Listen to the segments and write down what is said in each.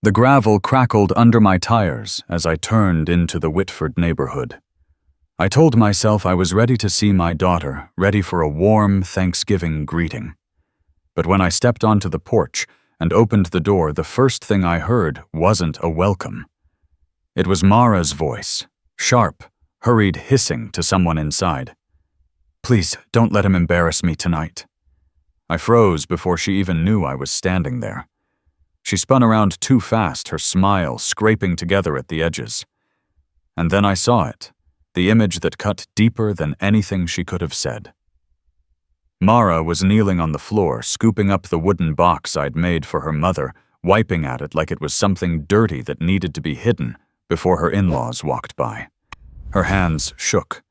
The gravel crackled under my tires as I turned into the Whitford neighborhood. I told myself I was ready to see my daughter, ready for a warm Thanksgiving greeting. But when I stepped onto the porch and opened the door, the first thing I heard wasn't a welcome. It was Mara's voice, sharp, hurried hissing to someone inside. "Please, don't let him embarrass me tonight." I froze before she even knew I was standing there. She spun around too fast, her smile scraping together at the edges. And then I saw it, the image that cut deeper than anything she could have said. Mara was kneeling on the floor, scooping up the wooden box I'd made for her mother, wiping at it like it was something dirty that needed to be hidden before her in-laws walked by. Her hands shook.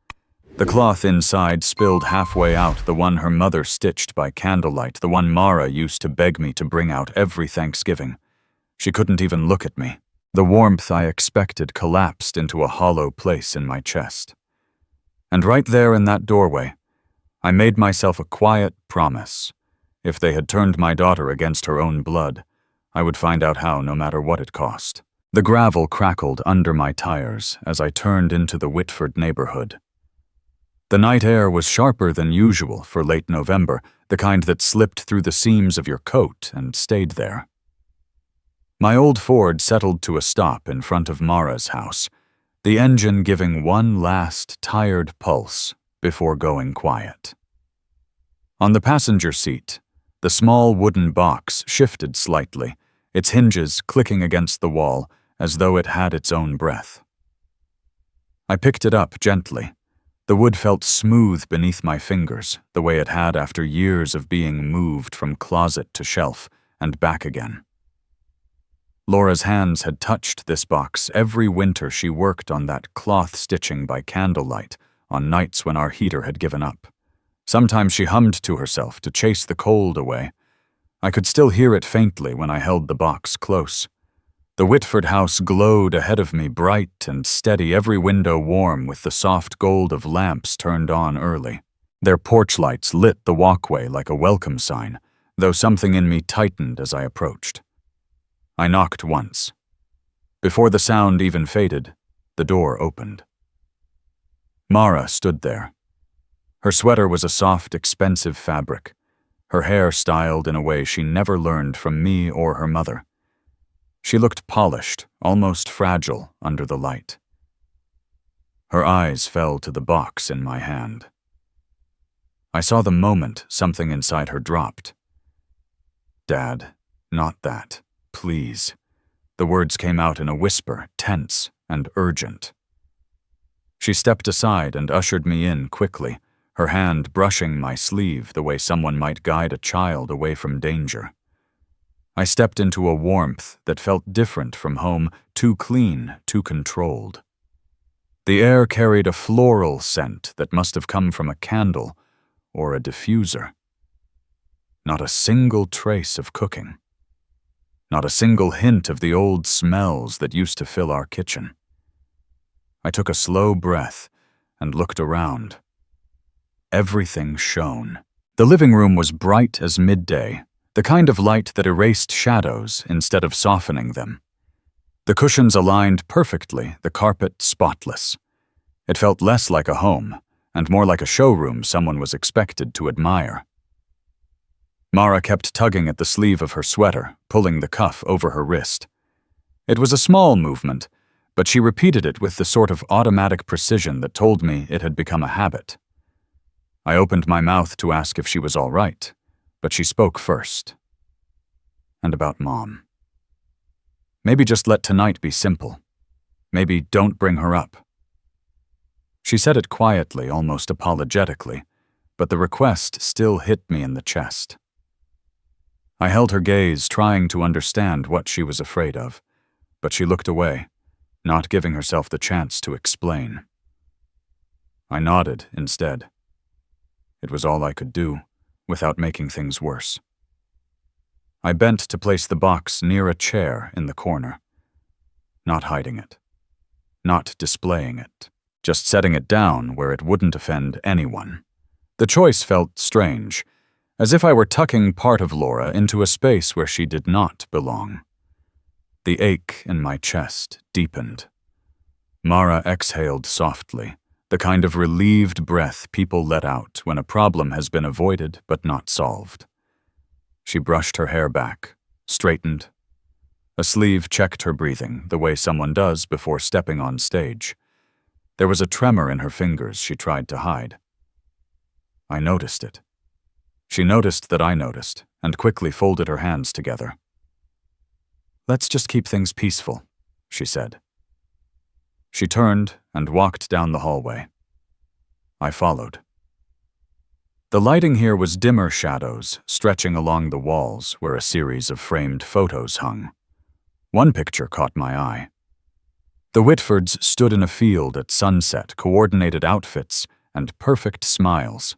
The cloth inside spilled halfway out, the one her mother stitched by candlelight, the one Mara used to beg me to bring out every Thanksgiving. She couldn't even look at me. The warmth I expected collapsed into a hollow place in my chest. And right there in that doorway, I made myself a quiet promise. If they had turned my daughter against her own blood, I would find out how, no matter what it cost. The gravel crackled under my tires as I turned into the Whitford neighborhood. The night air was sharper than usual for late November, the kind that slipped through the seams of your coat and stayed there. My old Ford settled to a stop in front of Mara's house, the engine giving one last tired pulse before going quiet. On the passenger seat, the small wooden box shifted slightly, its hinges clicking against the wall as though it had its own breath. I picked it up gently. The wood felt smooth beneath my fingers, the way it had after years of being moved from closet to shelf and back again. Laura's hands had touched this box every winter she worked on that cloth stitching by candlelight on nights when our heater had given up. Sometimes she hummed to herself to chase the cold away. I could still hear it faintly when I held the box close. The Whitford house glowed ahead of me, bright and steady, every window warm with the soft gold of lamps turned on early. Their porch lights lit the walkway like a welcome sign, though something in me tightened as I approached. I knocked once. Before the sound even faded, the door opened. Mara stood there. Her sweater was a soft, expensive fabric, her hair styled in a way she never learned from me or her mother. She looked polished, almost fragile under the light. Her eyes fell to the box in my hand. I saw the moment something inside her dropped. "Dad, not that. Please." The words came out in a whisper, tense and urgent. She stepped aside and ushered me in quickly, her hand brushing my sleeve the way someone might guide a child away from danger. I stepped into a warmth that felt different from home, too clean, too controlled. The air carried a floral scent that must have come from a candle or a diffuser. Not a single trace of cooking. Not a single hint of the old smells that used to fill our kitchen. I took a slow breath and looked around. Everything shone. The living room was bright as midday, the kind of light that erased shadows instead of softening them. The cushions aligned perfectly, the carpet spotless. It felt less like a home, and more like a showroom someone was expected to admire. Mara kept tugging at the sleeve of her sweater, pulling the cuff over her wrist. It was a small movement, but she repeated it with the sort of automatic precision that told me it had become a habit. I opened my mouth to ask if she was all right, but she spoke first. And about Mom. Maybe just let tonight be simple. Maybe don't bring her up. She said it quietly, almost apologetically, but the request still hit me in the chest. I held her gaze, trying to understand what she was afraid of, but she looked away, not giving herself the chance to explain. I nodded instead. It was all I could do, without making things worse. I bent to place the box near a chair in the corner, not hiding it, not displaying it, just setting it down where it wouldn't offend anyone. The choice felt strange, as if I were tucking part of Laura into a space where she did not belong. The ache in my chest deepened. Mara exhaled softly, the kind of relieved breath people let out when a problem has been avoided but not solved. She brushed her hair back, straightened. A sleeve checked her breathing, the way someone does before stepping on stage. There was a tremor in her fingers she tried to hide. I noticed it. She noticed that I noticed, and quickly folded her hands together. "Let's just keep things peaceful," she said. She turned and walked down the hallway. I followed. The lighting here was dimmer shadows stretching along the walls where a series of framed photos hung. One picture caught my eye. The Whitfords stood in a field at sunset, coordinated outfits, and perfect smiles.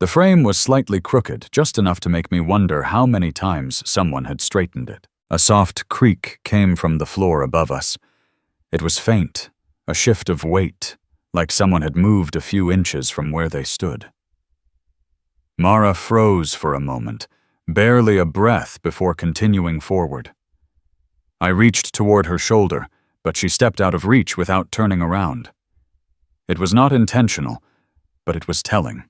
The frame was slightly crooked, just enough to make me wonder how many times someone had straightened it. A soft creak came from the floor above us. It was faint, a shift of weight, like someone had moved a few inches from where they stood. Mara froze for a moment, barely a breath before continuing forward. I reached toward her shoulder, but she stepped out of reach without turning around. It was not intentional, but it was telling.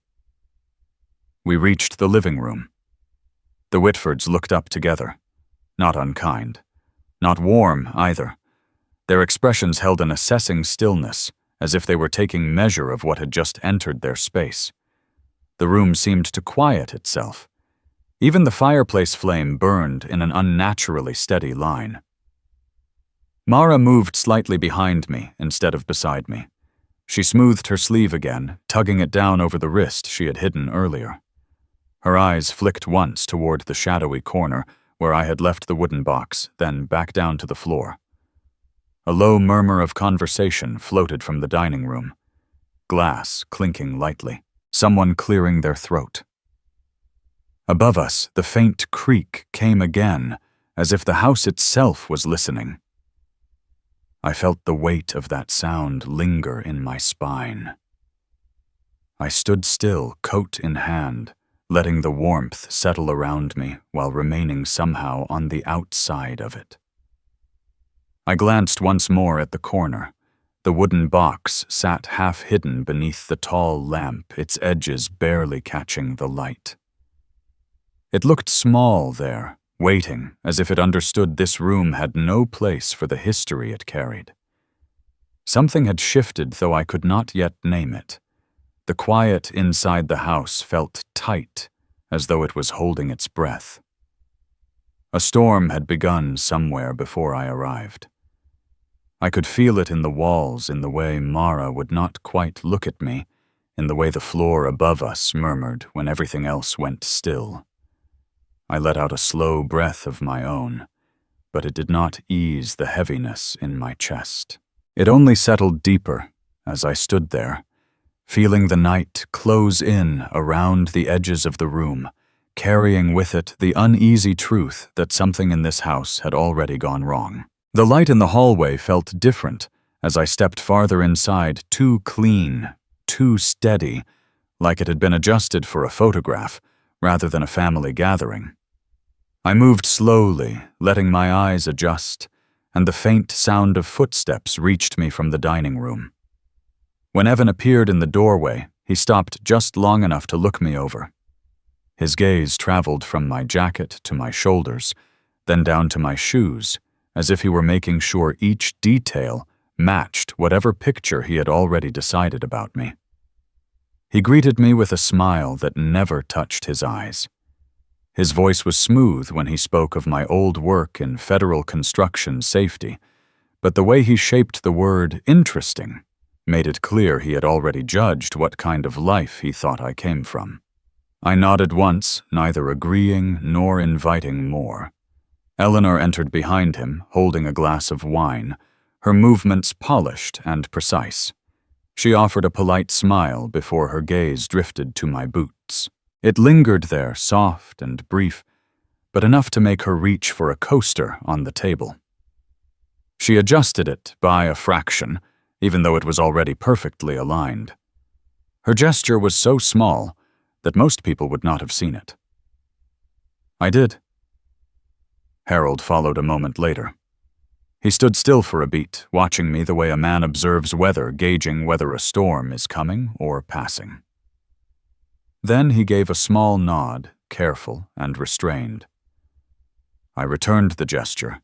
We reached the living room. The Whitfords looked up together, not unkind, not warm either. Their expressions held an assessing stillness, as if they were taking measure of what had just entered their space. The room seemed to quiet itself. Even the fireplace flame burned in an unnaturally steady line. Mara moved slightly behind me instead of beside me. She smoothed her sleeve again, tugging it down over the wrist she had hidden earlier. Her eyes flicked once toward the shadowy corner where I had left the wooden box, then back down to the floor. A low murmur of conversation floated from the dining room. Glass clinking lightly, someone clearing their throat. Above us, the faint creak came again, as if the house itself was listening. I felt the weight of that sound linger in my spine. I stood still, coat in hand, letting the warmth settle around me while remaining somehow on the outside of it. I glanced once more at the corner. The wooden box sat half-hidden beneath the tall lamp, its edges barely catching the light. It looked small there, waiting, as if it understood this room had no place for the history it carried. Something had shifted, though I could not yet name it. The quiet inside the house felt tight, as though it was holding its breath. A storm had begun somewhere before I arrived. I could feel it in the walls, in the way Mara would not quite look at me, in the way the floor above us murmured when everything else went still. I let out a slow breath of my own, but it did not ease the heaviness in my chest. It only settled deeper as I stood there, feeling the night close in around the edges of the room, carrying with it the uneasy truth that something in this house had already gone wrong. The light in the hallway felt different as I stepped farther inside, too clean, too steady, like it had been adjusted for a photograph rather than a family gathering. I moved slowly, letting my eyes adjust, and the faint sound of footsteps reached me from the dining room. When Evan appeared in the doorway, he stopped just long enough to look me over. His gaze traveled from my jacket to my shoulders, then down to my shoes, as if he were making sure each detail matched whatever picture he had already decided about me. He greeted me with a smile that never touched his eyes. His voice was smooth when he spoke of my old work in federal construction safety, but the way he shaped the word interesting made it clear he had already judged what kind of life he thought I came from. I nodded once, neither agreeing nor inviting more. Eleanor entered behind him, holding a glass of wine, her movements polished and precise. She offered a polite smile before her gaze drifted to my boots. It lingered there, soft and brief, but enough to make her reach for a coaster on the table. She adjusted it by a fraction, even though it was already perfectly aligned. Her gesture was so small that most people would not have seen it. I did. Harold followed a moment later. He stood still for a beat, watching me the way a man observes weather, gauging whether a storm is coming or passing. Then he gave a small nod, careful and restrained. I returned the gesture,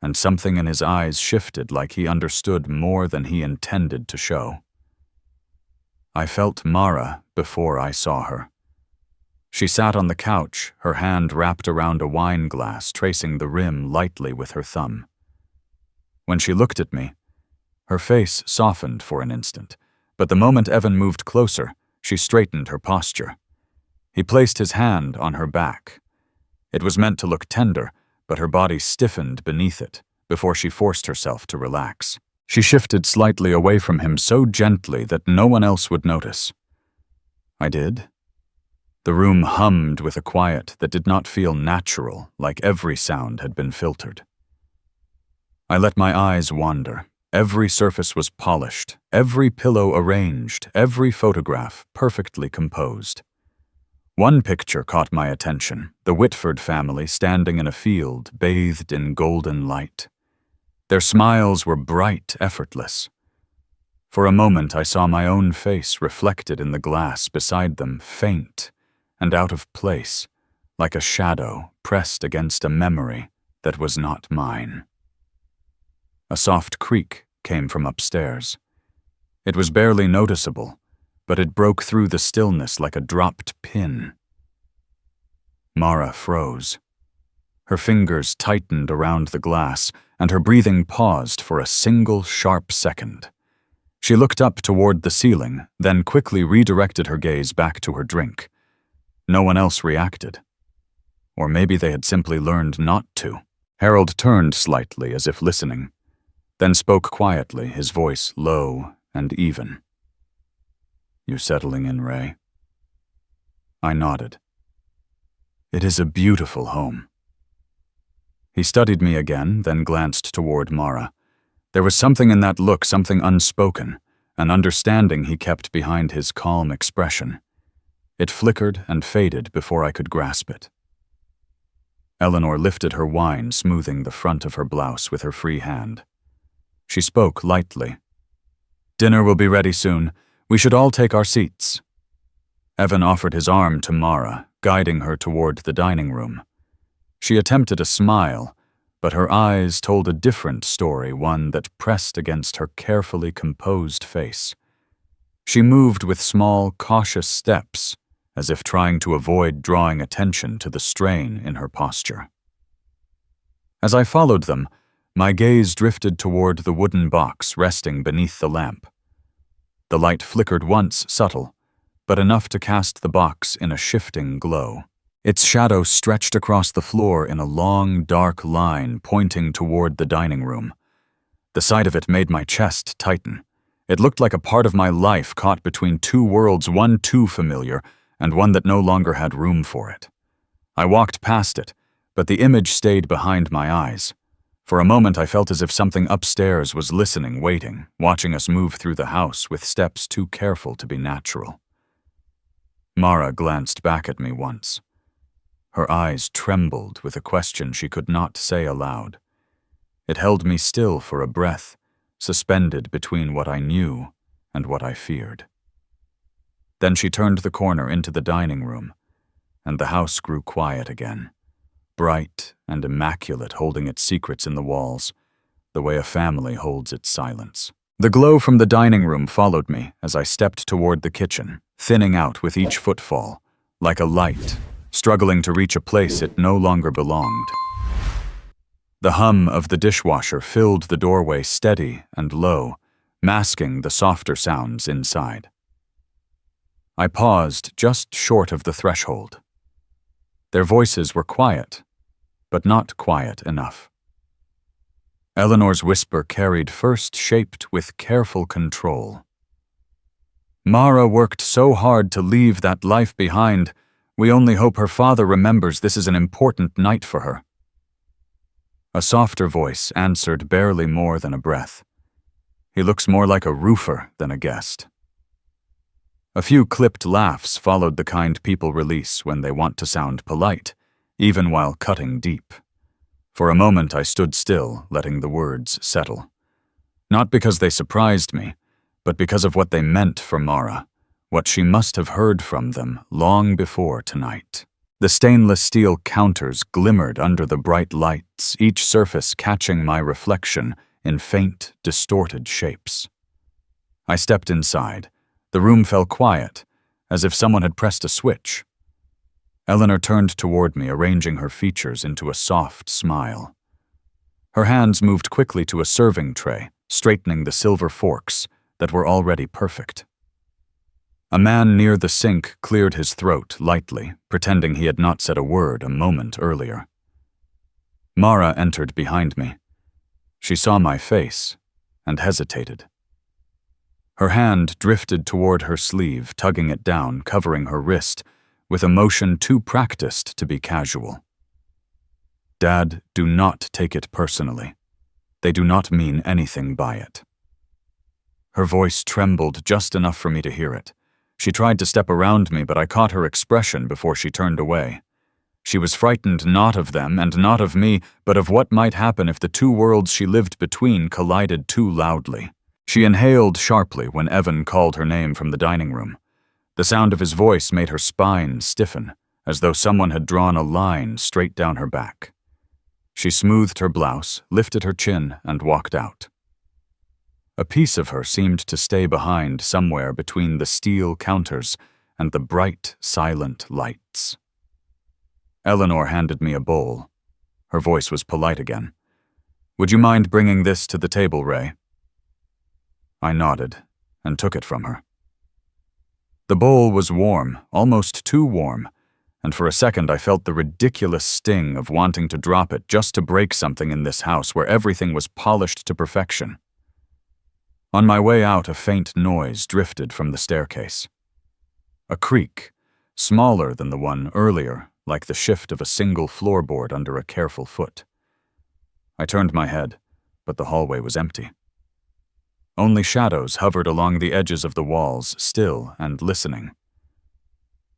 and something in his eyes shifted like he understood more than he intended to show. I felt Mara before I saw her. She sat on the couch, her hand wrapped around a wine glass, tracing the rim lightly with her thumb. When she looked at me, her face softened for an instant, but the moment Evan moved closer, she straightened her posture. He placed his hand on her back. It was meant to look tender, but her body stiffened beneath it before she forced herself to relax. She shifted slightly away from him so gently that no one else would notice. I did. The room hummed with a quiet that did not feel natural, like every sound had been filtered. I let my eyes wander. Every surface was polished, every pillow arranged, every photograph perfectly composed. One picture caught my attention, the Whitford family standing in a field bathed in golden light. Their smiles were bright, effortless. For a moment I saw my own face reflected in the glass beside them, faint and out of place, like a shadow pressed against a memory that was not mine. A soft creak came from upstairs. It was barely noticeable, but it broke through the stillness like a dropped pin. Mara froze. Her fingers tightened around the glass, and her breathing paused for a single sharp second. She looked up toward the ceiling, then quickly redirected her gaze back to her drink. No one else reacted. Or maybe they had simply learned not to. Harold turned slightly as if listening, then spoke quietly, his voice low and even. "You settling in, Ray?" I nodded. "It is a beautiful home." He studied me again, then glanced toward Mara. There was something in that look, something unspoken, an understanding he kept behind his calm expression. It flickered and faded before I could grasp it. Eleanor lifted her wine, smoothing the front of her blouse with her free hand. She spoke lightly. "Dinner will be ready soon. We should all take our seats." Evan offered his arm to Mara, guiding her toward the dining room. She attempted a smile, but her eyes told a different story, one that pressed against her carefully composed face. She moved with small, cautious steps, as if trying to avoid drawing attention to the strain in her posture. As I followed them, my gaze drifted toward the wooden box resting beneath the lamp. The light flickered once, subtle, but enough to cast the box in a shifting glow. Its shadow stretched across the floor in a long, dark line pointing toward the dining room. The sight of it made my chest tighten. It looked like a part of my life caught between two worlds, one too familiar, and one that no longer had room for it. I walked past it, but the image stayed behind my eyes. For a moment I felt as if something upstairs was listening, waiting, watching us move through the house with steps too careful to be natural. Mara glanced back at me once. Her eyes trembled with a question she could not say aloud. It held me still for a breath, suspended between what I knew and what I feared. Then she turned the corner into the dining room, and the house grew quiet again, bright and immaculate, holding its secrets in the walls, the way a family holds its silence. The glow from the dining room followed me as I stepped toward the kitchen, thinning out with each footfall, like a light, struggling to reach a place it no longer belonged. The hum of the dishwasher filled the doorway, steady and low, masking the softer sounds inside. I paused just short of the threshold. Their voices were quiet, but not quiet enough. Eleanor's whisper carried first, shaped with careful control. "Mara worked so hard to leave that life behind. We only hope her father remembers this is an important night for her." A softer voice answered barely more than a breath. "He looks more like a roofer than a guest." A few clipped laughs followed the kind people release when they want to sound polite, even while cutting deep. For a moment I stood still, letting the words settle. Not because they surprised me, but because of what they meant for Mara, what she must have heard from them long before tonight. The stainless steel counters glimmered under the bright lights, each surface catching my reflection in faint, distorted shapes. I stepped inside. The room fell quiet, as if someone had pressed a switch. Eleanor turned toward me, arranging her features into a soft smile. Her hands moved quickly to a serving tray, straightening the silver forks that were already perfect. A man near the sink cleared his throat lightly, pretending he had not said a word a moment earlier. Mara entered behind me. She saw my face and hesitated. Her hand drifted toward her sleeve, tugging it down, covering her wrist, with a motion too practiced to be casual. Dad, do not take it personally. They do not mean anything by it. Her voice trembled just enough for me to hear it. She tried to step around me, but I caught her expression before she turned away. She was frightened not of them and not of me, but of what might happen if the two worlds she lived between collided too loudly. She inhaled sharply when Evan called her name from the dining room. The sound of his voice made her spine stiffen, as though someone had drawn a line straight down her back. She smoothed her blouse, lifted her chin, and walked out. A piece of her seemed to stay behind somewhere between the steel counters and the bright, silent lights. Eleanor handed me a bowl. Her voice was polite again. "Would you mind bringing this to the table, Ray?" I nodded and took it from her. The bowl was warm, almost too warm, and for a second I felt the ridiculous sting of wanting to drop it just to break something in this house where everything was polished to perfection. On my way out, a faint noise drifted from the staircase. A creak, smaller than the one earlier, like the shift of a single floorboard under a careful foot. I turned my head, but the hallway was empty. Only shadows hovered along the edges of the walls, still and listening.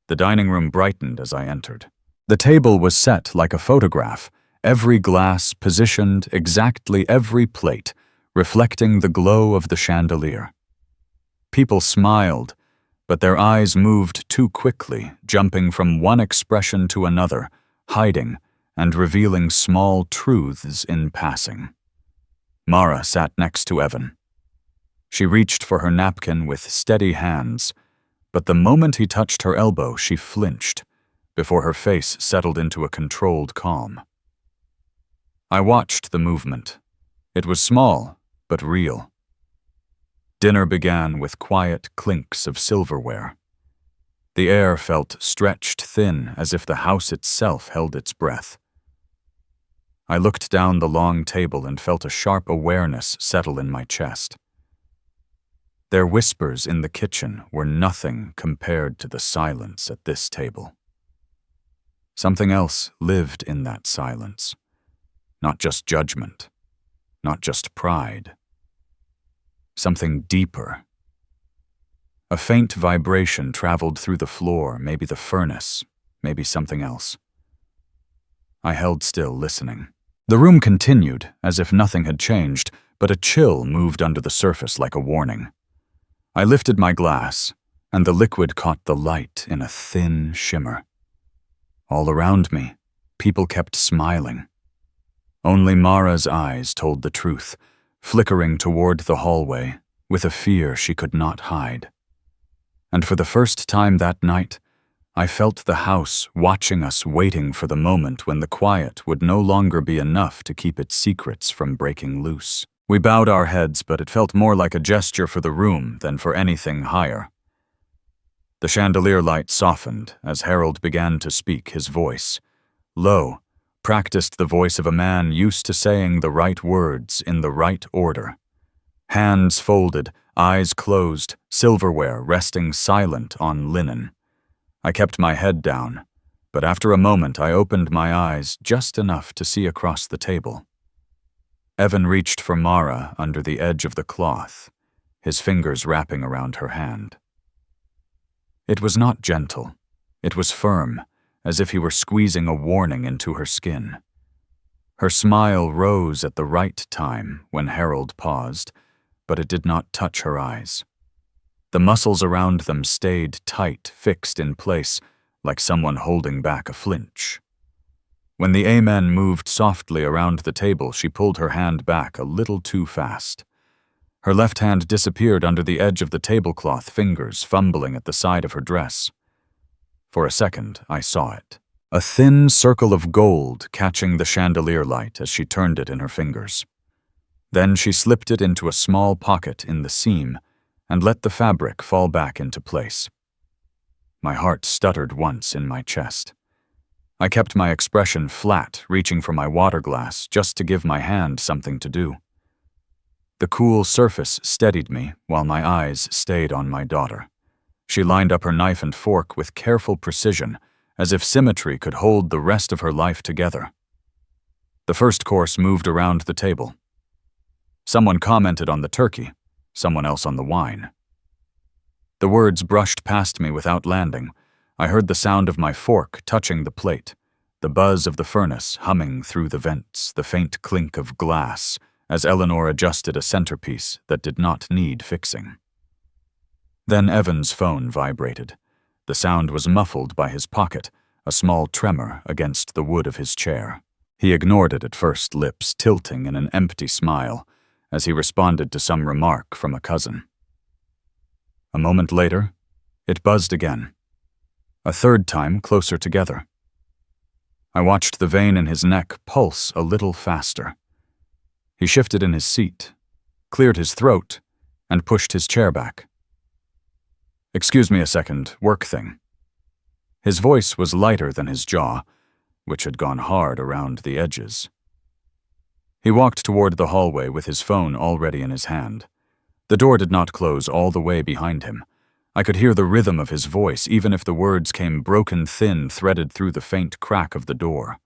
The dining room brightened as I entered. The table was set like a photograph, every glass positioned, exactly every plate, reflecting the glow of the chandelier. People smiled, but their eyes moved too quickly, jumping from one expression to another, hiding and revealing small truths in passing. Mara sat next to Evan. She reached for her napkin with steady hands, but the moment he touched her elbow, she flinched, before her face settled into a controlled calm. I watched the movement. It was small, but real. Dinner began with quiet clinks of silverware. The air felt stretched thin, as if the house itself held its breath. I looked down the long table and felt a sharp awareness settle in my chest. Their whispers in the kitchen were nothing compared to the silence at this table. Something else lived in that silence. Not just judgment, not just pride. Something deeper. A faint vibration traveled through the floor, maybe the furnace, maybe something else. I held still, listening. The room continued, as if nothing had changed, but a chill moved under the surface like a warning. I lifted my glass, and the liquid caught the light in a thin shimmer. All around me, people kept smiling. Only Mara's eyes told the truth, flickering toward the hallway with a fear she could not hide. And for the first time that night, I felt the house watching us, waiting for the moment when the quiet would no longer be enough to keep its secrets from breaking loose. We bowed our heads, but it felt more like a gesture for the room than for anything higher. The chandelier light softened as Harold began to speak, his voice, low, practiced the voice of a man used to saying the right words in the right order. Hands folded, eyes closed, silverware resting silent on linen. I kept my head down, but after a moment I opened my eyes just enough to see across the table. Evan reached for Mara under the edge of the cloth, his fingers wrapping around her hand. It was not gentle. It was firm, as if he were squeezing a warning into her skin. Her smile rose at the right time when Harold paused, but it did not touch her eyes. The muscles around them stayed tight, fixed in place, like someone holding back a flinch. When the amen moved softly around the table, she pulled her hand back a little too fast. Her left hand disappeared under the edge of the tablecloth, fingers fumbling at the side of her dress. For a second, I saw it. A thin circle of gold catching the chandelier light as she turned it in her fingers. Then she slipped it into a small pocket in the seam and let the fabric fall back into place. My heart stuttered once in my chest. I kept my expression flat, reaching for my water glass just to give my hand something to do. The cool surface steadied me while my eyes stayed on my daughter. She lined up her knife and fork with careful precision, as if symmetry could hold the rest of her life together. The first course moved around the table. Someone commented on the turkey, someone else on the wine. The words brushed past me without landing. I heard the sound of my fork touching the plate, the buzz of the furnace humming through the vents, the faint clink of glass as Eleanor adjusted a centerpiece that did not need fixing. Then Evan's phone vibrated. The sound was muffled by his pocket, a small tremor against the wood of his chair. He ignored it at first, lips tilting in an empty smile, as he responded to some remark from a cousin. A moment later, it buzzed again. A third time closer together. I watched the vein in his neck pulse a little faster. He shifted in his seat, cleared his throat, and pushed his chair back. "Excuse me a second, work thing." His voice was lighter than his jaw, which had gone hard around the edges. He walked toward the hallway with his phone already in his hand. The door did not close all the way behind him. I could hear the rhythm of his voice, even if the words came broken thin, threaded through the faint crack of the door.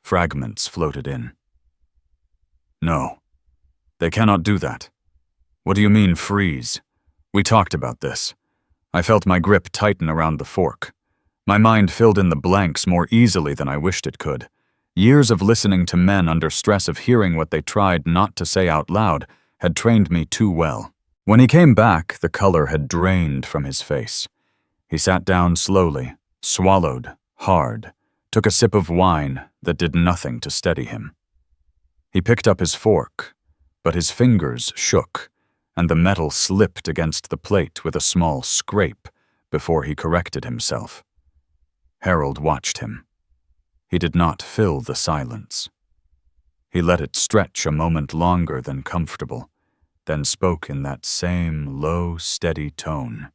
Fragments floated in. "No, they cannot do that. What do you mean, freeze? We talked about this." I felt my grip tighten around the fork. My mind filled in the blanks more easily than I wished it could. Years of listening to men under stress of hearing what they tried not to say out loud had trained me too well. When he came back, the color had drained from his face. He sat down slowly, swallowed, hard, took a sip of wine that did nothing to steady him. He picked up his fork, but his fingers shook, and the metal slipped against the plate with a small scrape before he corrected himself. Harold watched him. He did not fill the silence. He let it stretch a moment longer than comfortable, then spoke in that same low, steady tone.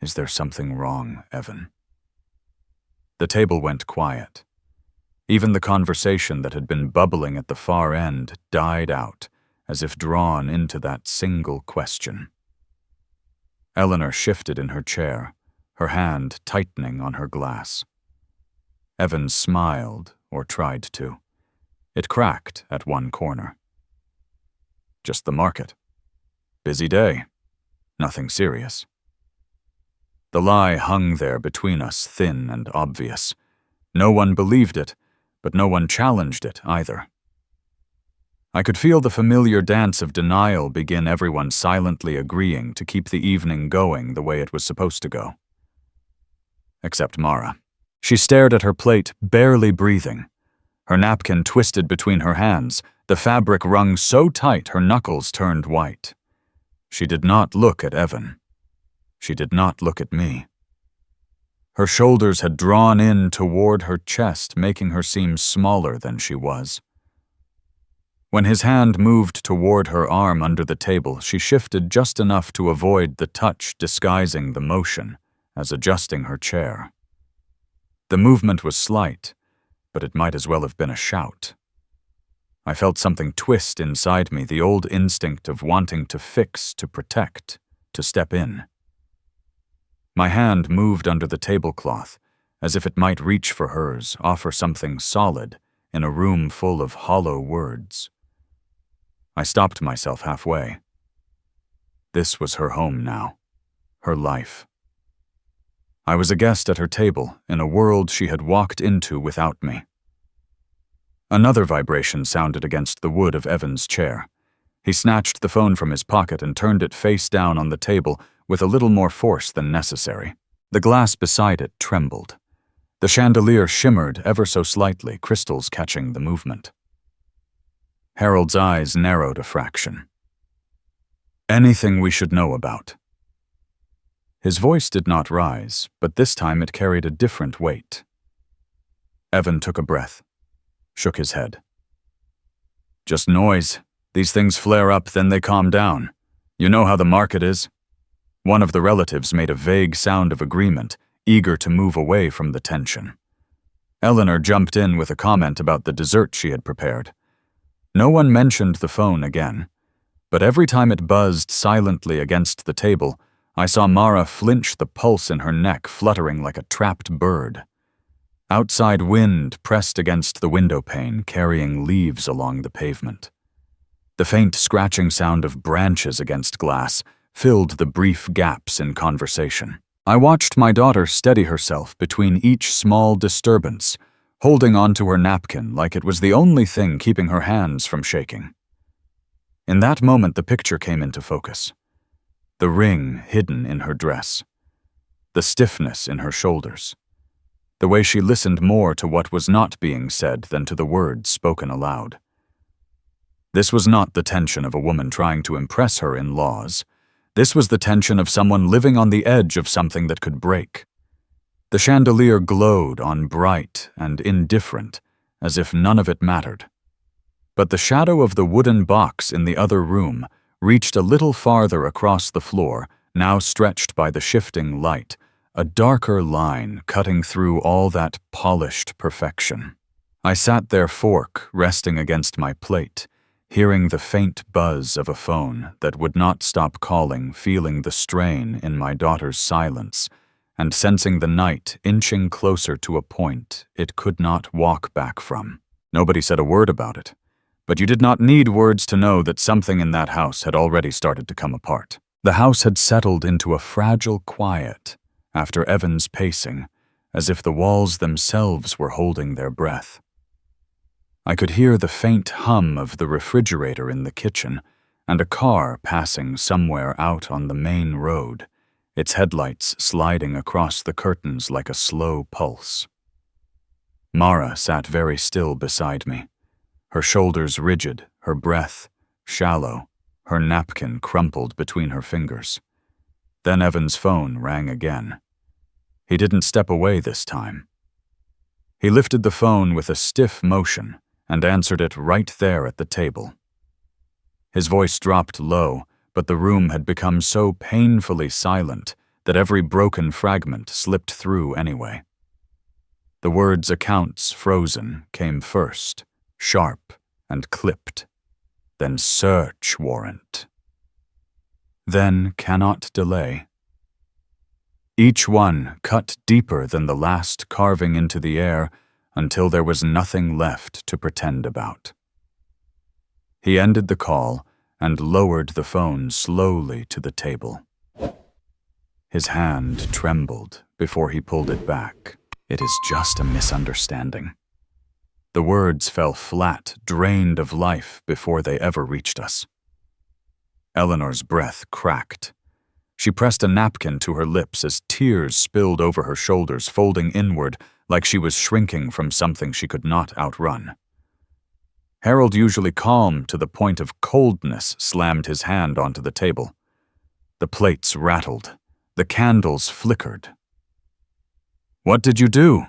"Is there something wrong, Evan?" The table went quiet. Even the conversation that had been bubbling at the far end died out, as if drawn into that single question. Eleanor shifted in her chair, her hand tightening on her glass. Evan smiled, or tried to. It cracked at one corner. "Just the market. Busy day. Nothing serious." The lie hung there between us, thin and obvious. No one believed it, but no one challenged it either. I could feel the familiar dance of denial begin, everyone silently agreeing to keep the evening going the way it was supposed to go. Except Mara. She stared at her plate, barely breathing. Her napkin twisted between her hands, the fabric wrung so tight her knuckles turned white. She did not look at Evan. She did not look at me. Her shoulders had drawn in toward her chest, making her seem smaller than she was. When his hand moved toward her arm under the table, she shifted just enough to avoid the touch disguising the motion as adjusting her chair. The movement was slight, but it might as well have been a shout. I felt something twist inside me, the old instinct of wanting to fix, to protect, to step in. My hand moved under the tablecloth, as if it might reach for hers, offer something solid in a room full of hollow words. I stopped myself halfway. This was her home now, her life. I was a guest at her table in a world she had walked into without me. Another vibration sounded against the wood of Evan's chair. He snatched the phone from his pocket and turned it face down on the table with a little more force than necessary. The glass beside it trembled. The chandelier shimmered ever so slightly, crystals catching the movement. Harold's eyes narrowed a fraction. "Anything we should know about?" His voice did not rise, but this time it carried a different weight. Evan took a breath, shook his head. "Just noise. These things flare up, then they calm down. You know how the market is." One of the relatives made a vague sound of agreement, eager to move away from the tension. Eleanor jumped in with a comment about the dessert she had prepared. No one mentioned the phone again, but every time it buzzed silently against the table, I saw Mara flinch, the pulse in her neck fluttering like a trapped bird. Outside wind pressed against the window pane, carrying leaves along the pavement. The faint scratching sound of branches against glass filled the brief gaps in conversation. I watched my daughter steady herself between each small disturbance, holding onto her napkin like it was the only thing keeping her hands from shaking. In that moment, the picture came into focus. The ring hidden in her dress. The stiffness in her shoulders. The way she listened more to what was not being said than to the words spoken aloud. This was not the tension of a woman trying to impress her in-laws. This was the tension of someone living on the edge of something that could break. The chandelier glowed on bright and indifferent, as if none of it mattered. But the shadow of the wooden box in the other room reached a little farther across the floor, now stretched by the shifting light, a darker line cutting through all that polished perfection. I sat there, fork resting against my plate, hearing the faint buzz of a phone that would not stop calling, feeling the strain in my daughter's silence, and sensing the night inching closer to a point it could not walk back from. Nobody said a word about it, but you did not need words to know that something in that house had already started to come apart. The house had settled into a fragile quiet after Evan's pacing, as if the walls themselves were holding their breath. I could hear the faint hum of the refrigerator in the kitchen and a car passing somewhere out on the main road, its headlights sliding across the curtains like a slow pulse. Mara sat very still beside me, her shoulders rigid, her breath shallow, her napkin crumpled between her fingers. Then Evan's phone rang again. He didn't step away this time. He lifted the phone with a stiff motion and answered it right there at the table. His voice dropped low, but the room had become so painfully silent that every broken fragment slipped through anyway. The words "accounts frozen" came first, sharp and clipped. Then "search warrant." Then "cannot delay." Each one cut deeper than the last, carving into the air until there was nothing left to pretend about. He ended the call and lowered the phone slowly to the table. His hand trembled before he pulled it back. "It is just a misunderstanding." The words fell flat, drained of life before they ever reached us. Eleanor's breath cracked. She pressed a napkin to her lips as tears spilled over her shoulders, folding inward like she was shrinking from something she could not outrun. Harold, usually calm to the point of coldness, slammed his hand onto the table. The plates rattled. The candles flickered. "What did you do?"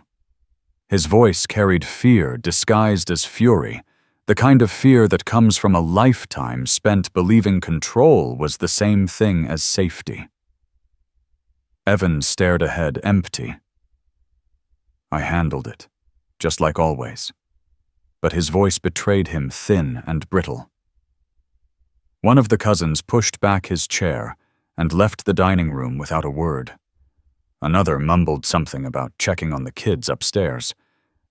His voice carried fear disguised as fury, the kind of fear that comes from a lifetime spent believing control was the same thing as safety. Evan stared ahead, empty. I handled it, just like always, but his voice betrayed him, thin and brittle. One of the cousins pushed back his chair and left the dining room without a word. Another mumbled something about checking on the kids upstairs.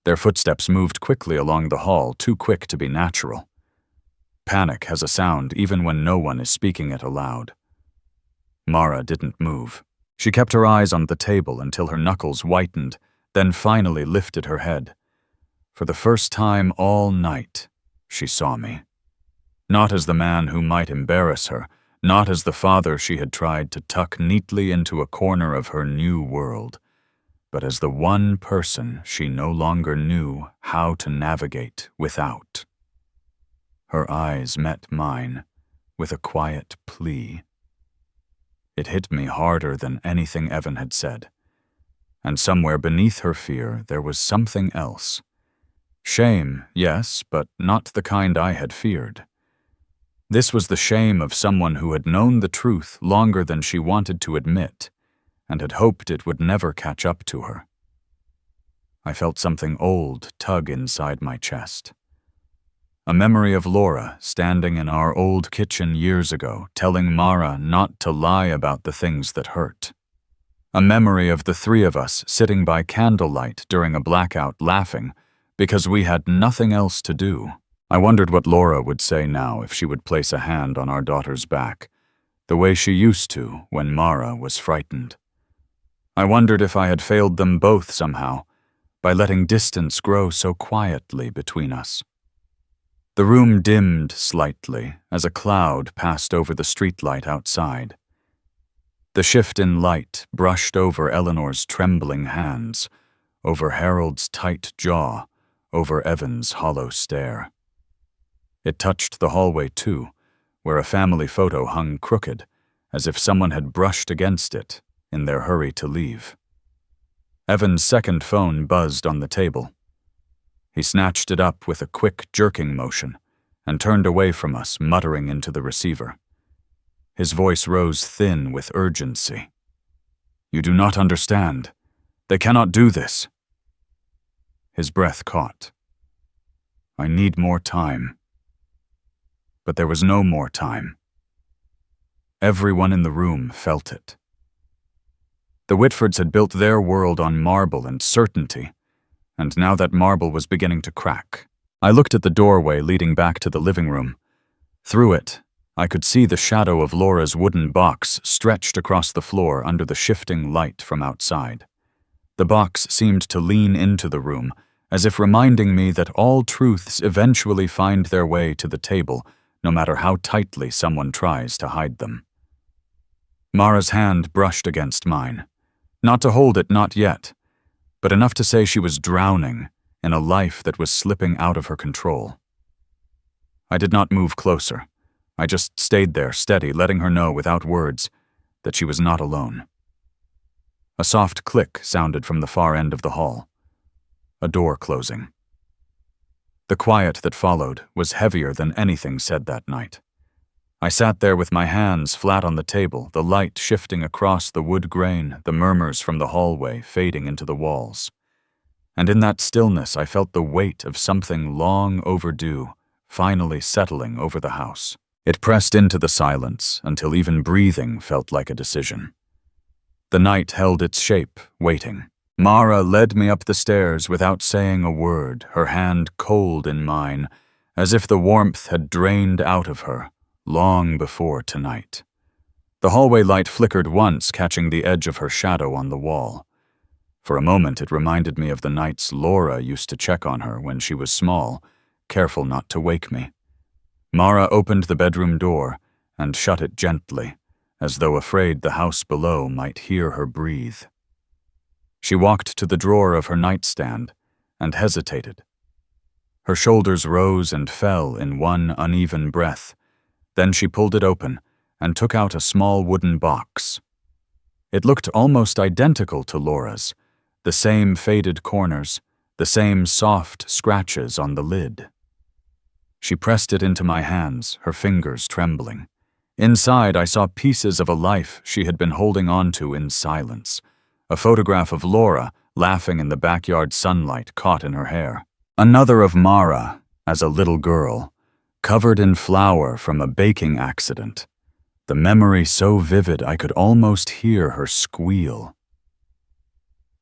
Their footsteps moved quickly along the hall, too quick to be natural. Panic has a sound even when no one is speaking it aloud. Mara didn't move. She kept her eyes on the table until her knuckles whitened, then finally lifted her head. For the first time all night, she saw me. Not as the man who might embarrass her, not as the father she had tried to tuck neatly into a corner of her new world, but as the one person she no longer knew how to navigate without. Her eyes met mine with a quiet plea. It hit me harder than anything Evan had said, and somewhere beneath her fear there was something else. Shame, yes, but not the kind I had feared. This was the shame of someone who had known the truth longer than she wanted to admit, and had hoped it would never catch up to her. I felt something old tug inside my chest. A memory of Laura standing in our old kitchen years ago, telling Mara not to lie about the things that hurt. A memory of the three of us sitting by candlelight during a blackout laughing because we had nothing else to do. I wondered what Laura would say now if she would place a hand on our daughter's back, the way she used to when Mara was frightened. I wondered if I had failed them both somehow, by letting distance grow so quietly between us. The room dimmed slightly as a cloud passed over the streetlight outside. The shift in light brushed over Eleanor's trembling hands, over Harold's tight jaw, over Evan's hollow stare. It touched the hallway too, where a family photo hung crooked, as if someone had brushed against it in their hurry to leave. Evan's second phone buzzed on the table. He snatched it up with a quick jerking motion and turned away from us, muttering into the receiver. His voice rose thin with urgency. "You do not understand. They cannot do this." His breath caught. I need more time. But there was no more time. Everyone in the room felt it. The Whitfords had built their world on marble and certainty, and now that marble was beginning to crack. I looked at the doorway leading back to the living room. Through it, I could see the shadow of Laura's wooden box stretched across the floor under the shifting light from outside. The box seemed to lean into the room, as if reminding me that all truths eventually find their way to the table, no matter how tightly someone tries to hide them. Mara's hand brushed against mine. Not to hold it, not yet, but enough to say she was drowning in a life that was slipping out of her control. I did not move closer. I just stayed there, steady, letting her know without words that she was not alone. A soft click sounded from the far end of the hall. A door closing. The quiet that followed was heavier than anything said that night. I sat there with my hands flat on the table, the light shifting across the wood grain, the murmurs from the hallway fading into the walls. And in that stillness I felt the weight of something long overdue, finally settling over the house. It pressed into the silence until even breathing felt like a decision. The night held its shape, waiting. Mara led me up the stairs without saying a word, her hand cold in mine, as if the warmth had drained out of her long before tonight. The hallway light flickered once, catching the edge of her shadow on the wall. For a moment it reminded me of the nights Laura used to check on her when she was small, careful not to wake me. Mara opened the bedroom door and shut it gently, as though afraid the house below might hear her breathe. She walked to the drawer of her nightstand and hesitated. Her shoulders rose and fell in one uneven breath. Then she pulled it open and took out a small wooden box. It looked almost identical to Laura's, the same faded corners, the same soft scratches on the lid. She pressed it into my hands, her fingers trembling. Inside, I saw pieces of a life she had been holding on to in silence. A photograph of Laura, laughing in the backyard sunlight caught in her hair. Another of Mara, as a little girl, covered in flour from a baking accident. The memory so vivid I could almost hear her squeal.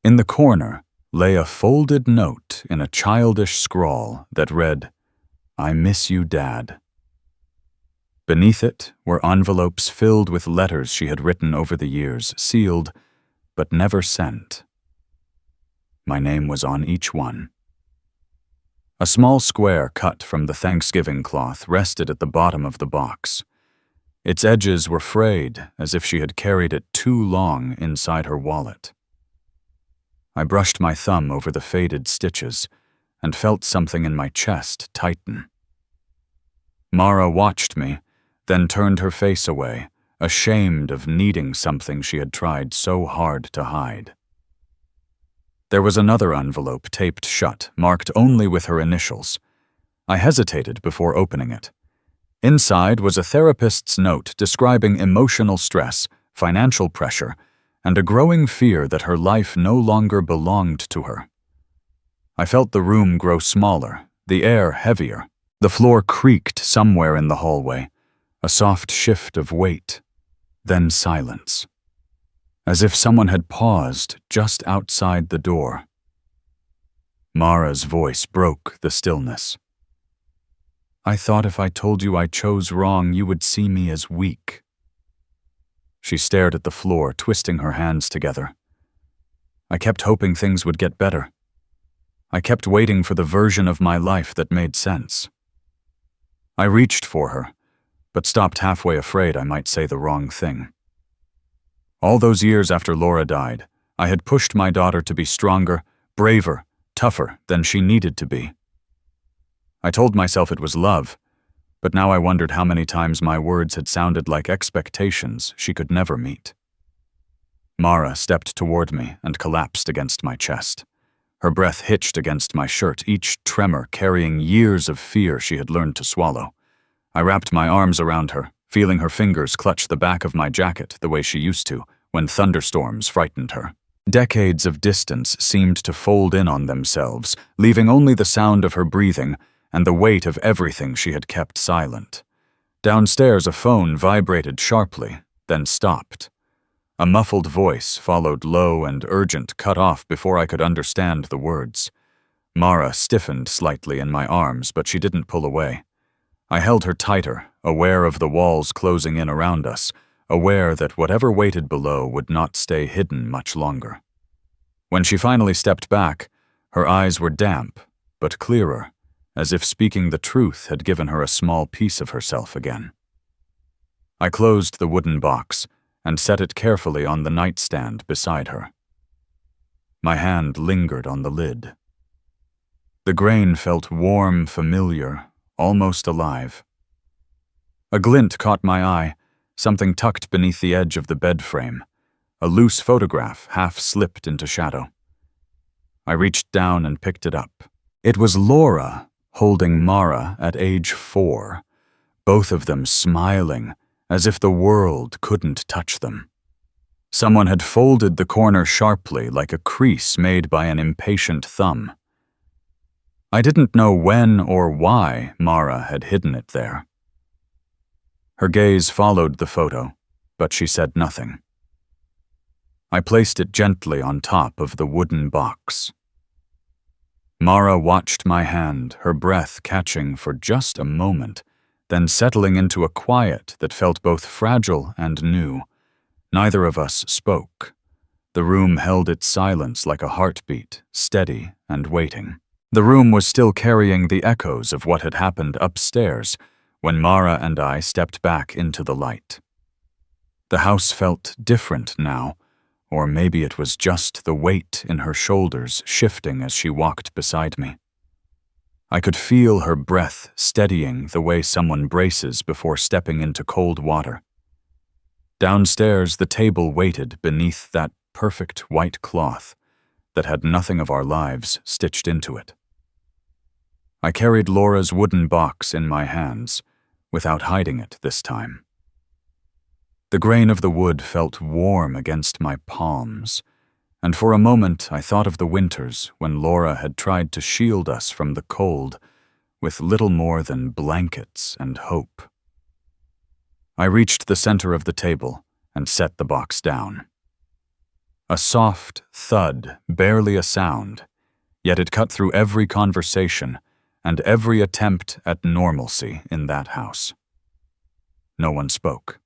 In the corner lay a folded note in a childish scrawl that read, "I miss you, Dad." Beneath it were envelopes filled with letters she had written over the years, sealed, but never sent. My name was on each one. A small square cut from the Thanksgiving cloth rested at the bottom of the box. Its edges were frayed, as if she had carried it too long inside her wallet. I brushed my thumb over the faded stitches and felt something in my chest tighten. Mara watched me, then turned her face away, ashamed of needing something she had tried so hard to hide. There was another envelope taped shut, marked only with her initials. I hesitated before opening it. Inside was a therapist's note describing emotional stress, financial pressure, and a growing fear that her life no longer belonged to her. I felt the room grow smaller, the air heavier. The floor creaked somewhere in the hallway, a soft shift of weight, then silence, as if someone had paused just outside the door. Mara's voice broke the stillness. "I thought if I told you I chose wrong, you would see me as weak." She stared at the floor, twisting her hands together. I kept hoping things would get better. I kept waiting for the version of my life that made sense. I reached for her, but stopped halfway, afraid I might say the wrong thing. All those years after Laura died, I had pushed my daughter to be stronger, braver, tougher than she needed to be. I told myself it was love, but now I wondered how many times my words had sounded like expectations she could never meet. Mara stepped toward me and collapsed against my chest. Her breath hitched against my shirt, each tremor carrying years of fear she had learned to swallow. I wrapped my arms around her, feeling her fingers clutch the back of my jacket the way she used to when thunderstorms frightened her. Decades of distance seemed to fold in on themselves, leaving only the sound of her breathing and the weight of everything she had kept silent. Downstairs, a phone vibrated sharply, then stopped. A muffled voice followed, low and urgent, cut off before I could understand the words. Mara stiffened slightly in my arms, but she didn't pull away. I held her tighter, aware of the walls closing in around us, aware that whatever waited below would not stay hidden much longer. When she finally stepped back, her eyes were damp, but clearer, as if speaking the truth had given her a small piece of herself again. I closed the wooden box and set it carefully on the nightstand beside her. My hand lingered on the lid. The grain felt warm, familiar, almost alive. A glint caught my eye, something tucked beneath the edge of the bed frame, a loose photograph half slipped into shadow. I reached down and picked it up. It was Laura holding Mara at age 4, both of them smiling, as if the world couldn't touch them. Someone had folded the corner sharply, like a crease made by an impatient thumb. I didn't know when or why Mara had hidden it there. Her gaze followed the photo, but she said nothing. I placed it gently on top of the wooden box. Mara watched my hand, her breath catching for just a moment, then settling into a quiet that felt both fragile and new. Neither of us spoke. The room held its silence like a heartbeat, steady and waiting. The room was still carrying the echoes of what had happened upstairs when Mara and I stepped back into the light. The house felt different now, or maybe it was just the weight in her shoulders shifting as she walked beside me. I could feel her breath steadying the way someone braces before stepping into cold water. Downstairs, the table waited beneath that perfect white cloth that had nothing of our lives stitched into it. I carried Laura's wooden box in my hands, without hiding it this time. The grain of the wood felt warm against my palms, and for a moment I thought of the winters when Laura had tried to shield us from the cold with little more than blankets and hope. I reached the center of the table and set the box down. A soft thud, barely a sound, yet it cut through every conversation and every attempt at normalcy in that house. No one spoke.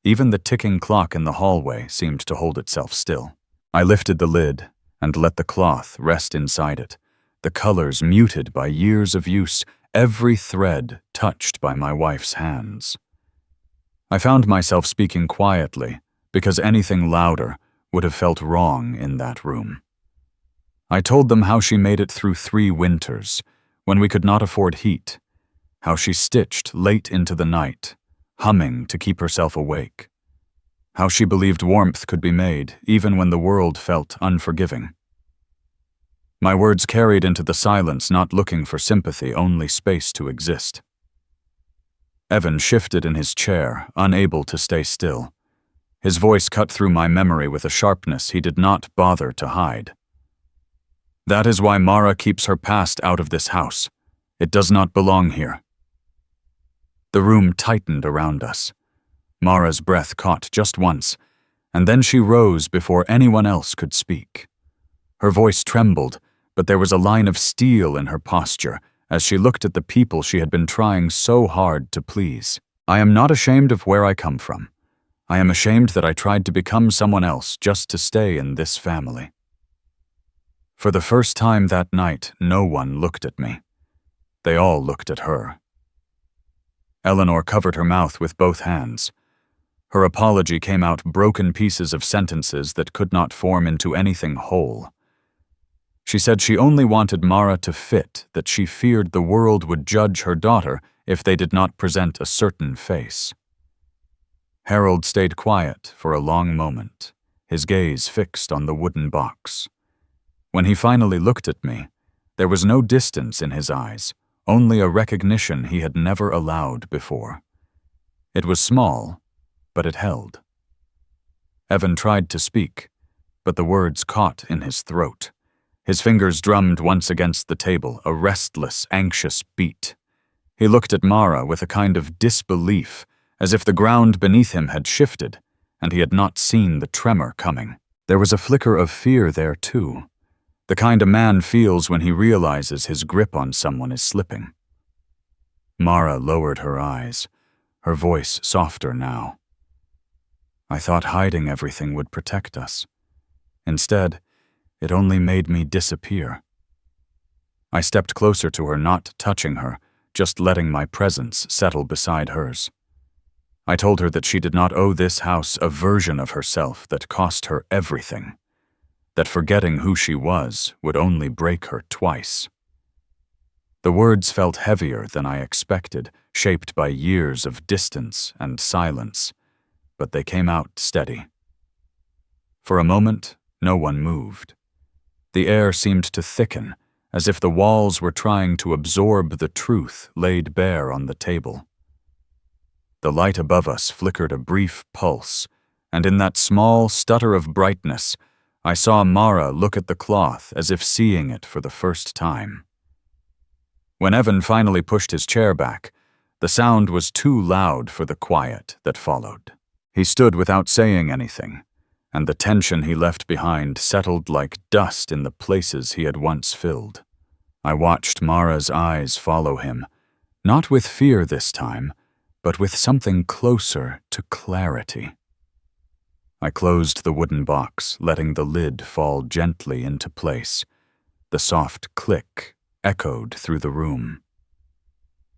Even the ticking clock in the hallway seemed to hold itself still. I lifted the lid and let the cloth rest inside it, the colors muted by years of use, every thread touched by my wife's hands. I found myself speaking quietly, because anything louder would have felt wrong in that room. I told them how she made it through 3 winters, when we could not afford heat, how she stitched late into the night, humming to keep herself awake, how she believed warmth could be made even when the world felt unforgiving. My words carried into the silence, not looking for sympathy, only space to exist. Evan shifted in his chair, unable to stay still. His voice cut through my memory with a sharpness he did not bother to hide. That is why Mara keeps her past out of this house. It does not belong here. The room tightened around us. Mara's breath caught just once, and then she rose before anyone else could speak. Her voice trembled, but there was a line of steel in her posture as she looked at the people she had been trying so hard to please. I am not ashamed of where I come from. I am ashamed that I tried to become someone else just to stay in this family. For the first time that night, no one looked at me. They all looked at her. Eleanor covered her mouth with both hands. Her apology came out broken pieces of sentences that could not form into anything whole. She said she only wanted Mara to fit, that she feared the world would judge her daughter if they did not present a certain face. Harold stayed quiet for a long moment, his gaze fixed on the wooden box. When he finally looked at me, there was no distance in his eyes, only a recognition he had never allowed before. It was small, but it held. Evan tried to speak, but the words caught in his throat. His fingers drummed once against the table, a restless, anxious beat. He looked at Mara with a kind of disbelief, as if the ground beneath him had shifted, and he had not seen the tremor coming. There was a flicker of fear there, too, the kind a man feels when he realizes his grip on someone is slipping. Mara lowered her eyes, her voice softer now. I thought hiding everything would protect us. Instead, it only made me disappear. I stepped closer to her, not touching her, just letting my presence settle beside hers. I told her that she did not owe this house a version of herself that cost her everything, that forgetting who she was would only break her twice. The words felt heavier than I expected, shaped by years of distance and silence, but they came out steady. For a moment, no one moved. The air seemed to thicken, as if the walls were trying to absorb the truth laid bare on the table. The light above us flickered a brief pulse, and in that small stutter of brightness, I saw Mara look at the cloth as if seeing it for the first time. When Evan finally pushed his chair back, the sound was too loud for the quiet that followed. He stood without saying anything, and the tension he left behind settled like dust in the places he had once filled. I watched Mara's eyes follow him, not with fear this time, but with something closer to clarity. I closed the wooden box, letting the lid fall gently into place. The soft click echoed through the room.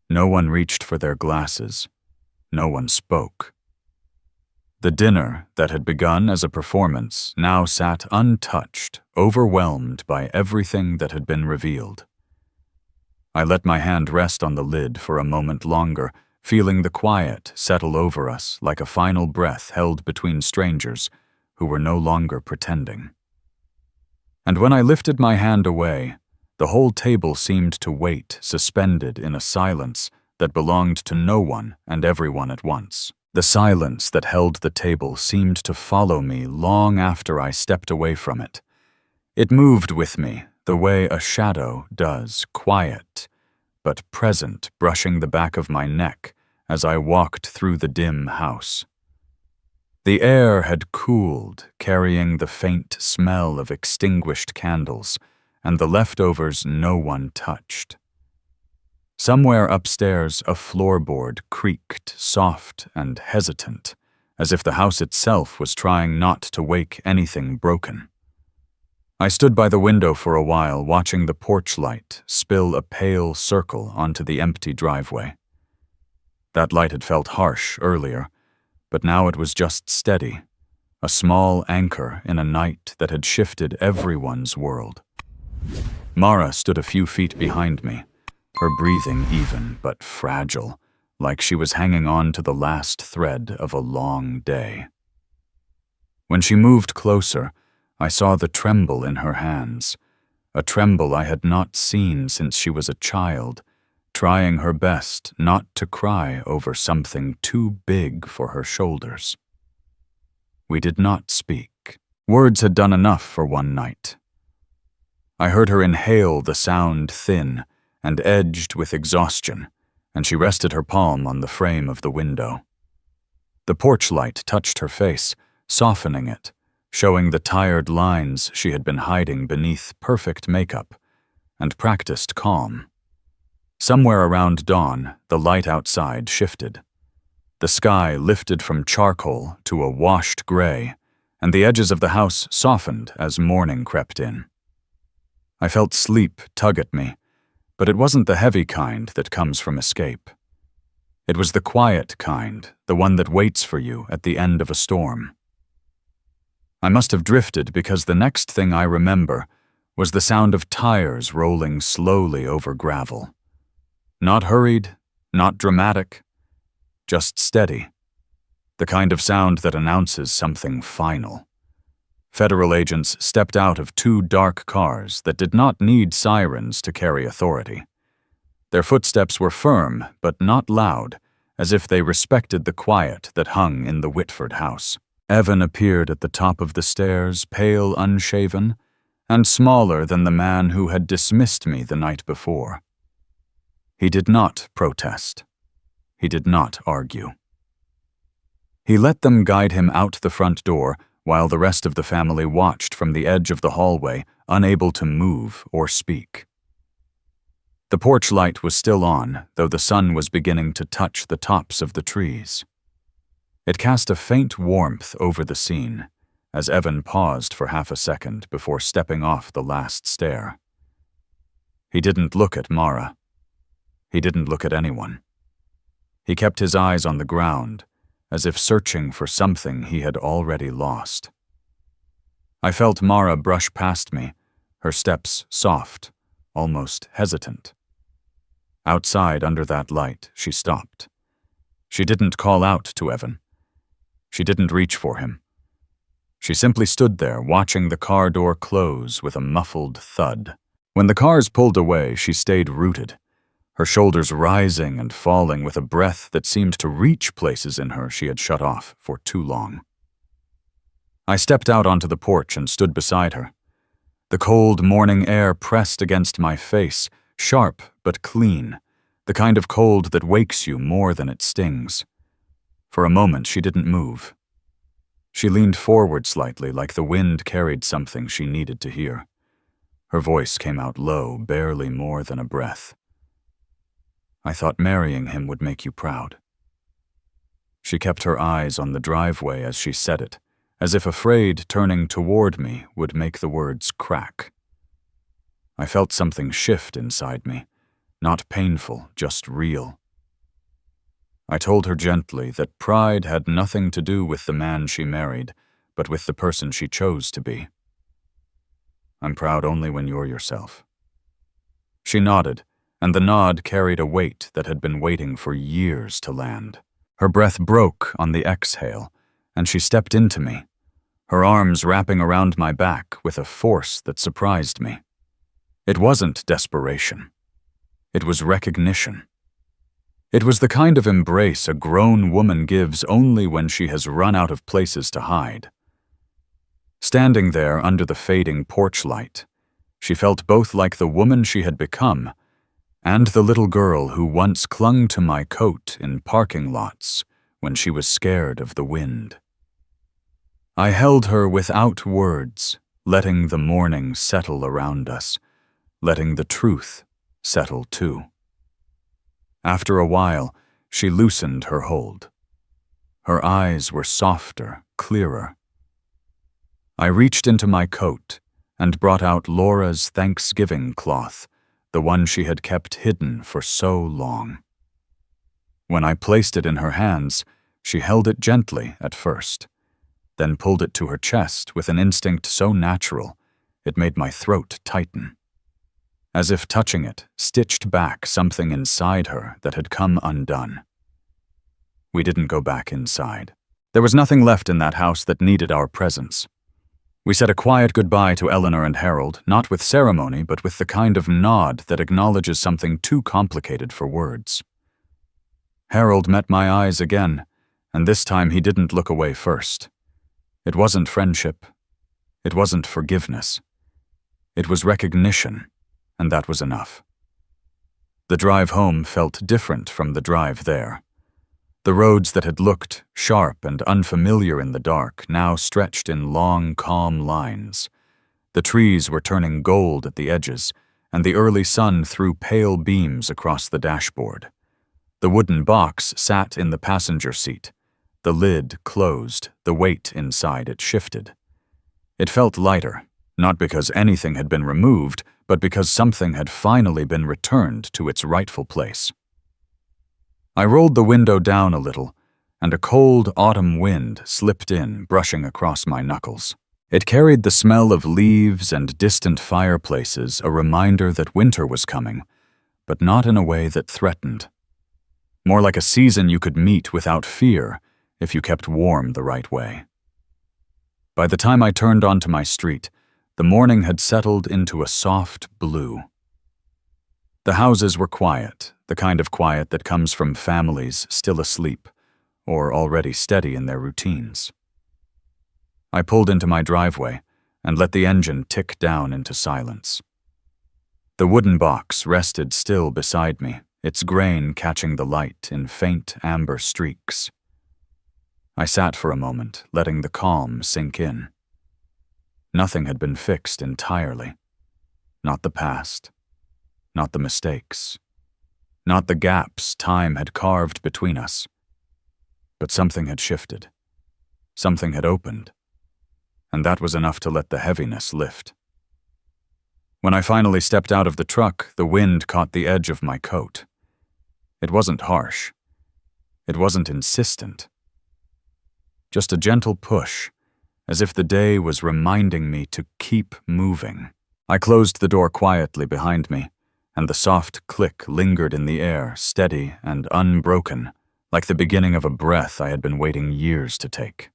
No one reached for their glasses. No one spoke. The dinner that had begun as a performance now sat untouched, overwhelmed by everything that had been revealed. I let my hand rest on the lid for a moment longer, feeling the quiet settle over us like a final breath held between strangers who were no longer pretending. And when I lifted my hand away, the whole table seemed to wait, suspended in a silence that belonged to no one and everyone at once. The silence that held the table seemed to follow me long after I stepped away from it. It moved with me the way a shadow does, quiet, but present, brushing the back of my neck as I walked through the dim house. The air had cooled, carrying the faint smell of extinguished candles, and the leftovers no one touched. Somewhere upstairs, a floorboard creaked, soft and hesitant, as if the house itself was trying not to wake anything broken. I stood by the window for a while, watching the porch light spill a pale circle onto the empty driveway. That light had felt harsh earlier, but now it was just steady, a small anchor in a night that had shifted everyone's world. Mara stood a few feet behind me, her breathing even but fragile, like she was hanging on to the last thread of a long day. When she moved closer, I saw the tremble in her hands, a tremble I had not seen since she was a child, trying her best not to cry over something too big for her shoulders. We did not speak. Words had done enough for one night. I heard her inhale the sound thin and edged with exhaustion, and she rested her palm on the frame of the window. The porch light touched her face, softening it, showing the tired lines she had been hiding beneath perfect makeup and practiced calm. Somewhere around dawn, the light outside shifted. The sky lifted from charcoal to a washed gray, and the edges of the house softened as morning crept in. I felt sleep tug at me, but it wasn't the heavy kind that comes from escape. It was the quiet kind, the one that waits for you at the end of a storm. I must have drifted because the next thing I remember was the sound of tires rolling slowly over gravel. Not hurried, not dramatic, just steady. The kind of sound that announces something final. Federal agents stepped out of two dark cars that did not need sirens to carry authority. Their footsteps were firm but not loud, as if they respected the quiet that hung in the Whitford house. Evan appeared at the top of the stairs, pale, unshaven, and smaller than the man who had dismissed me the night before. He did not protest. He did not argue. He let them guide him out the front door while the rest of the family watched from the edge of the hallway, unable to move or speak. The porch light was still on, though the sun was beginning to touch the tops of the trees. It cast a faint warmth over the scene, as Evan paused for half a second before stepping off the last stair. He didn't look at Mara. He didn't look at anyone. He kept his eyes on the ground, as if searching for something he had already lost. I felt Mara brush past me, her steps soft, almost hesitant. Outside under that light, she stopped. She didn't call out to Evan. She didn't reach for him. She simply stood there, watching the car door close with a muffled thud. When the cars pulled away, she stayed rooted, her shoulders rising and falling with a breath that seemed to reach places in her she had shut off for too long. I stepped out onto the porch and stood beside her. The cold morning air pressed against my face, sharp but clean, the kind of cold that wakes you more than it stings. For a moment, she didn't move. She leaned forward slightly, like the wind carried something she needed to hear. Her voice came out low, barely more than a breath. I thought marrying him would make you proud. She kept her eyes on the driveway as she said it, as if afraid turning toward me would make the words crack. I felt something shift inside me, not painful, just real. I told her gently that pride had nothing to do with the man she married, but with the person she chose to be. I'm proud only when you're yourself. She nodded, and the nod carried a weight that had been waiting for years to land. Her breath broke on the exhale, and she stepped into me, her arms wrapping around my back with a force that surprised me. It wasn't desperation. It was recognition. It was the kind of embrace a grown woman gives only when she has run out of places to hide. Standing there under the fading porch light, she felt both like the woman she had become and the little girl who once clung to my coat in parking lots when she was scared of the wind. I held her without words, letting the morning settle around us, letting the truth settle too. After a while, she loosened her hold. Her eyes were softer, clearer. I reached into my coat, and brought out Laura's Thanksgiving cloth, the one she had kept hidden for so long. When I placed it in her hands, she held it gently at first, then pulled it to her chest with an instinct so natural it made my throat tighten. As if touching it stitched back something inside her that had come undone. We didn't go back inside. There was nothing left in that house that needed our presence. We said a quiet goodbye to Eleanor and Harold, not with ceremony, but with the kind of nod that acknowledges something too complicated for words. Harold met my eyes again, and this time he didn't look away first. It wasn't friendship. It wasn't forgiveness. It was recognition, and that was enough. The drive home felt different from the drive there. The roads that had looked sharp and unfamiliar in the dark now stretched in long, calm lines. The trees were turning gold at the edges, and the early sun threw pale beams across the dashboard. The wooden box sat in the passenger seat. The lid closed, the weight inside it shifted. It felt lighter, not because anything had been removed, but because something had finally been returned to its rightful place. I rolled the window down a little, and a cold autumn wind slipped in, brushing across my knuckles. It carried the smell of leaves and distant fireplaces, a reminder that winter was coming, but not in a way that threatened. More like a season you could meet without fear if you kept warm the right way. By the time I turned onto my street, the morning had settled into a soft blue. The houses were quiet, the kind of quiet that comes from families still asleep or already steady in their routines. I pulled into my driveway and let the engine tick down into silence. The wooden box rested still beside me, its grain catching the light in faint amber streaks. I sat for a moment, letting the calm sink in. Nothing had been fixed entirely. Not the past. Not the mistakes. Not the gaps time had carved between us. But something had shifted. Something had opened. And that was enough to let the heaviness lift. When I finally stepped out of the truck, the wind caught the edge of my coat. It wasn't harsh. It wasn't insistent. Just a gentle push, as if the day was reminding me to keep moving. I closed the door quietly behind me, and the soft click lingered in the air, steady and unbroken, like the beginning of a breath I had been waiting years to take.